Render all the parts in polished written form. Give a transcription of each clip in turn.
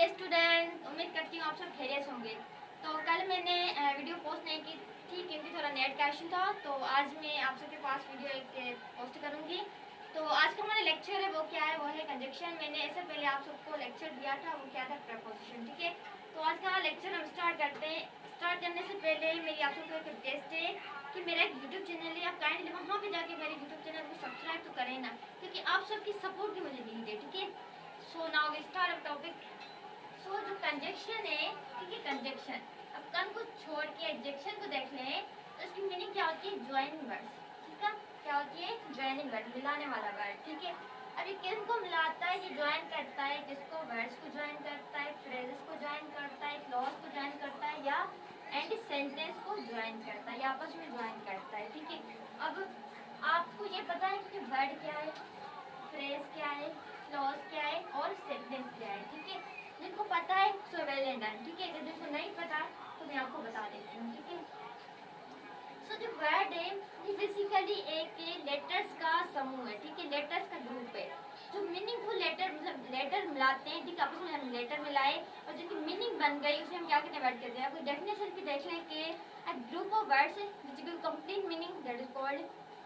Dear student, उम्मीद करती हूँ आप सब खैरियत होंगे। तो कल मैंने वीडियो पोस्ट नहीं की थी क्योंकि थोड़ा नेट का इशू था। तो आज मैं आप सबके पास वीडियो एक पोस्ट करूँगी। तो आज का हमारा लेक्चर है वो क्या है, वो है कंजक्शन। मैंने इससे पहले आप सबको लेक्चर दिया था, वो क्या था, प्रपोजिशन। ठीक है, तो आज का लेक्चर हम स्टार्ट करते हैं। स्टार्ट करने से पहले मेरी आप सबको एक रिक्वेस्ट है कि मेरा एक यूट्यूब चैनल है, आप काइंडली वहाँ पे जाके मेरे यूट्यूब चैनल को सब्सक्राइब तो करें ना, क्योंकि आप सबकी सपोर्ट की मुझे नीड है। ठीक है, so now we start our topic. So जो कंजक्शन है, ठीक है, कंजक्शन। अब कन को छोड़ के एडजेक्शन को देख लें तो इसकी मीनिंग क्या होती है, ज्वाइनिंग वर्ड्स। ठीक है, क्या होती है, ज्वाइनिंग वर्ड, मिलाने वाला वर्ड। ठीक है, अब ये किसको मिलाता है, ये ज्वाइन करता है, किसको, वर्ड्स को ज्वाइन करता है, फ्रेजेस को ज्वाइन करता है, क्लॉज को ज्वाइन करता है, या एंड सेंटेंस को ज्वाइन करता है, या आपस में ज्वाइन करता है। ठीक है, अब आपको ये पता है कि वर्ड क्या है, फ्रेज क्या है, क्लॉज क्या है और सेंटेंस क्या है। ठीक है, जिनको पता है सो वेल एंड डन। ठीक है, अगर जिनको नहीं पता तो मैं आपको बता देती हूँ। ठीक है, सो जो वर्ड है ये बेसिकली एक लेटर्स का समूह है। ठीक है, लेटर्स का ग्रुप है जो मीनिंगफुल लेटर, मतलब लेटर मिलाते हैं। ठीक है, आपस में हम लेटर मिलाए और जिनकी मीनिंग बन गई उसे हम क्या कहते हैं, वर्ड कहते हैं। आपको डेफिनेशन भी देख लें कि a group of words which give complete meaning that is called,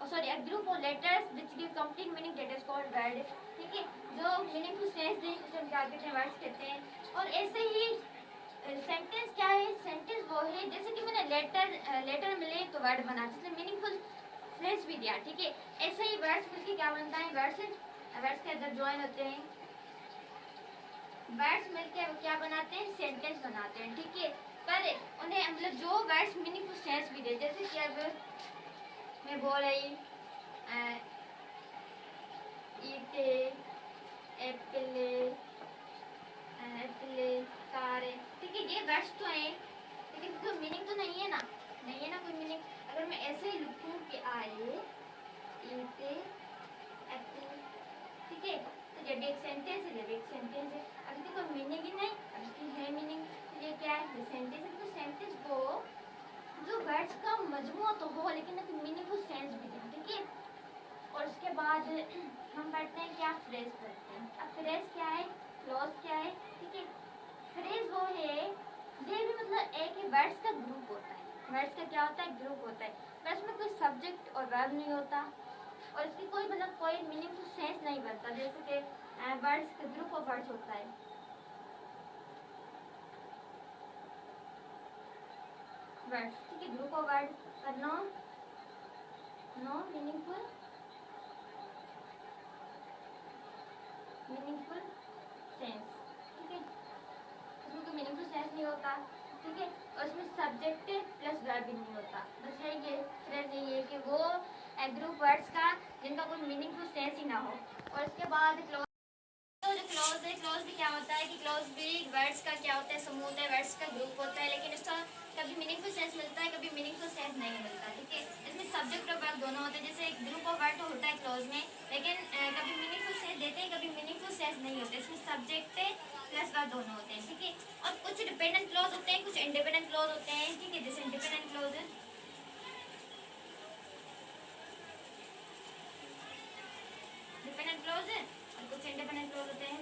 sorry, a group of letters which give complete meaning that is called word. ठीक है, जो मीनिंगफुल सेंस दें उसे हम क्या कहते हैं, वर्ड्स कहते हैं। और ऐसे ही सेंटेंस क्या है, सेंटेंस वो है जैसे कि मैंने लेटर मिले तो वर्ड बना, जैसे मीनिंगफुल फ्रेज भी दिया। ठीक है, ऐसे ही वर्ड्स मिलके क्या बनता है, वर्ड्स के अंदर ज्वाइन होते हैं, वर्ड्स मिलके वो क्या बनाते हैं, सेंटेंस बनाते हैं। ठीक है, पर उन्हें मतलब जो वर्ड्स मीनिंगफुल सेंस भी दे, जैसे कि अब मैं बोल रही ईटे, एप्पल, कारे। ठीक है, ये वर्ड्स तो हैं लेकिन कोई मीनिंग तो नहीं है ना, नहीं है ना कोई मीनिंग। अगर मैं ऐसे ही लिखूं कि आए, ईटे, एप्पल, ठीक है, तो जब एक सेंटेंस है, जब एक सेंटेंस है, अभी तो कोई मीनिंग ही नहीं, अब इसकी है मीनिंग, तो ये क्या है, ये सेंटेंस है। तो सेंटेंस को जो वर्ड्स का मजमूआ तो हो लेकिन एक मीनिंगफुल सेंस भी दे। ठीक है, और उसके बाद हम पढ़ते हैं क्या, फ्रेज पढ़ते हैं। अब फ्रेज क्या है, क्लॉज क्या है। ठीक है, फ्रेज वो है, ये भी मतलब एक ही वर्ड्स का ग्रुप होता है। वर्ड्स का क्या होता है, ग्रुप होता है, पर इसमें कोई सब्जेक्ट और वर्ब नहीं होता और इसकी कोई मतलब कोई मीनिंगफुल सेंस नहीं बनता, जैसे कि वर्ड्स का ग्रुप ऑफ वर्ड्स होता है। वर्ड्स, ठीक है, ग्रुप ऑफ वर्ड, पर नो मीनिंगफुल सेंस। ठीक है, उसमें कोई मीनिंगफुल सेंस नहीं होता। ठीक है, और उसमें सब्जेक्ट प्लस वर्ब भी नहीं होता। बस यही है, फ्रेज यही है कि वो ग्रुप वर्ड्स का जिनका कोई मीनिंगफुल सेंस ही ना हो। और उसके बाद क्लॉज, तो जो क्लॉज है, क्लॉज भी क्या होता है कि क्लॉज भी वर्ड्स का क्या होता है, समूह होता है, वर्ड्स का ग्रुप होता है, लेकिन उसका कभी मीनिंगफुल सेंस मिलता है, कभी मीनिंगफुल सेंस नहीं मिलता। ठीक है, इसमें सब्जेक्ट और वर्ब दोनों होते हैं। जैसे एक ग्रुप ऑफ वर्ड होता है क्लॉज में, लेकिन कभी मीनिंगफुल सेंस देते हैं, कभी मीनिंगफुल सेंस नहीं होते। इसमें सब्जेक्ट प्लस वर्ब दोनों होते हैं। ठीक है, और कुछ डिपेंडेंट क्लॉज होते हैं, कुछ इंडिपेंडेंट क्लॉज होते हैं। ठीक है, जैसे इंडिपेंडेंट क्लॉज डिपेंडेंट क्लॉज है और कुछ इंडिपेंडेंट क्लॉज होते हैं।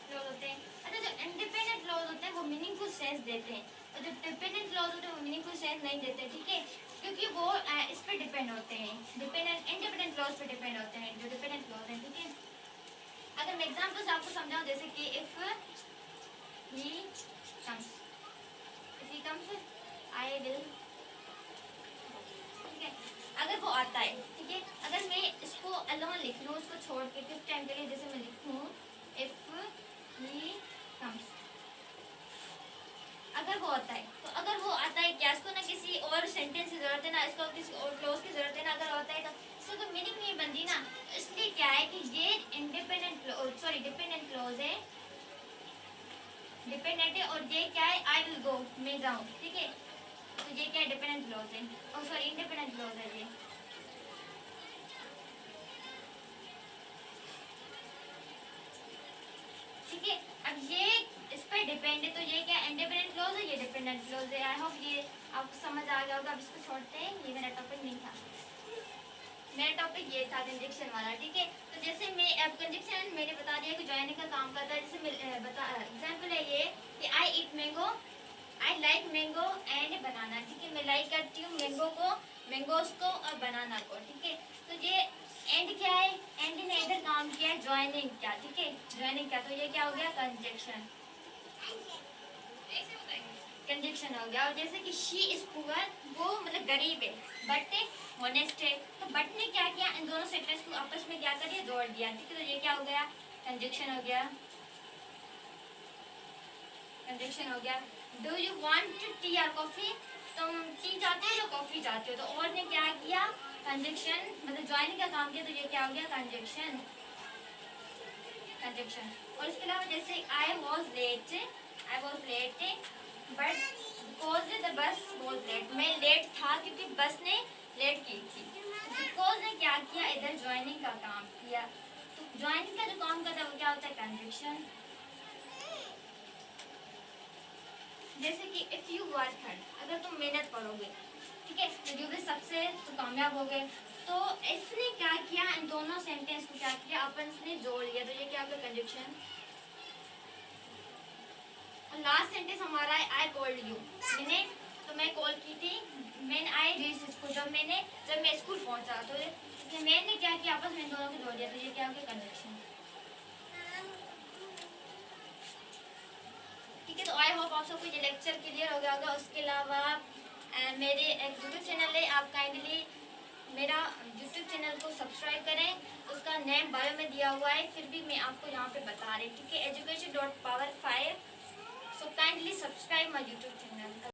क्लॉज होते हैं, अच्छा, जो इंडिपेंडेंट क्लॉज होते हैं वो मीनिंगफुल सेंस देते हैं और जो डिपेंडेंट क्लॉज होते हैं वो मीनिंगफुल सेंस नहीं देते। ठीक है, क्योंकि वो इस पे डिपेंड होते हैं, डिपेंडेंट इंडिपेंडेंट क्लॉज पे डिपेंड होते हैं जो डिपेंडेंट क्लॉज हैं। ठीक है, अगर मैं एग्जांपल से आपको समझाऊं, जैसे कि if he comes, if he comes I will. ठीक है, अगर वो आता है, ठीक है, अगर मैं इसको अलोन लिख लूँ, उसको छोड़ के किस टाइम के लिए, जैसे मैं लिखूँ इफ ही कम्स, अगर वो आता है, तो अगर वो आता है क्या, इसको ना किसी और सेंटेंस की जरूरत है, ना इसको किसी और क्लॉज की जरूरत है, ना अगर होता है तो इसको कोई मीनिंग नहीं बनती ना। इसलिए क्या है कि ये इंडिपेंडेंट, सॉरी, डिपेंडेंट क्लॉज है, डिपेंडेंट है, और ये क्या है, आई विल गो, मैं जाऊँ। ठीक है, तो ये क्या है, डिपेंडेंट क्लॉज है, और सॉरी इंडिपेंडेंट क्लॉज है ये। ठीक है, अब ये इस पर डिपेंड है, तो ये क्या इंडिपेंडेंट क्लॉज है, ये डिपेंडेंट क्लॉज है। आई होप ये आपको समझ आ गया होगा। अब इसको छोड़ते हैं, ये मेरा टॉपिक नहीं था। मेरा टॉपिक ये था कंजक्शन वाला, ठीक है। तो जैसे मैं अब कंजक्शन मैंने बता दिया कि ज्वाइनिंग का काम करता है। जैसे मैं बता एग्जाम्पल है ये कि I eat mango, I like mango and banana, ठीक है। मैं लाइक करती हूँ मैंगो को, मैंगोज को और बनाना को, ठीक है। तो ये एंड क्या है, एंड ने इधर काम किया है ज्वाइनिंग क्या, ठीक है, ज्वाइनिंग क्या। तो ये क्या हो गया, कंजक्शन, कंजक्शन हो गया। और जैसे कि शी इज पुअर, वो मतलब गरीब है, बट ऑनेस्ट है। तो बट ने क्या किया, इन दोनों सेंटेंस को आपस में क्या कर दिया, जोड़ दिया, ठीक है। तो ये क्या हो गया, कंजक्शन हो गया, कंजक्शन हो गया। डू यू वांट टी और कॉफी, तुम टी चाहते हो या कॉफी चाहते हो। तो और ने क्या किया, कंजक्शन मतलब ज्वाइनिंग का काम किया। तो ये क्या हो गया, कंजक्शन, कंजक्शन। और इसके अलावा जैसे I was late, I was late but because the bus was late, मैं लेट था क्योंकि बस ने लेट की थी। बिकॉज ने क्या किया, इधर ज्वाइनिंग का काम किया। तो ज्वाइनिंग का जो काम करता है वो क्या होता है, कंजक्शन। जैसे कि इफ यू वर्क हार्ड, अगर तुम मेहनत करोगे, ठीक है, तो यू विल सक्सेस, तो कामयाब हो गए। तो इसने क्या किया, इन दोनों सेंटेंस को क्या किया, अपन ने जोड़ लिया। तो ये क्या होगा, कंजक्शन। और लास्ट सेंटेंस हमारा है आई कॉल्ड यू, मैंने, तो मैं कॉल की थी, मैंने आई रीच स्कूल, जब मैं स्कूल पहुंचा। तो मैंने क्या किया, आपस में इन दोनों को जोड़ दिया। तो ये क्या होगा, कंजक्शन, ठीक है। तो आई होप आप सबको ये लेक्चर क्लियर हो गया होगा। उसके अलावा मेरे एक यूट्यूब चैनल है, आप काइंडली मेरा यूट्यूब चैनल को सब्सक्राइब करें। उसका नेम बायो में दिया हुआ है, फिर भी मैं आपको यहाँ पे बता रही हूँ, ठीक है, education.power5। So kindly subscribe my YouTube channel.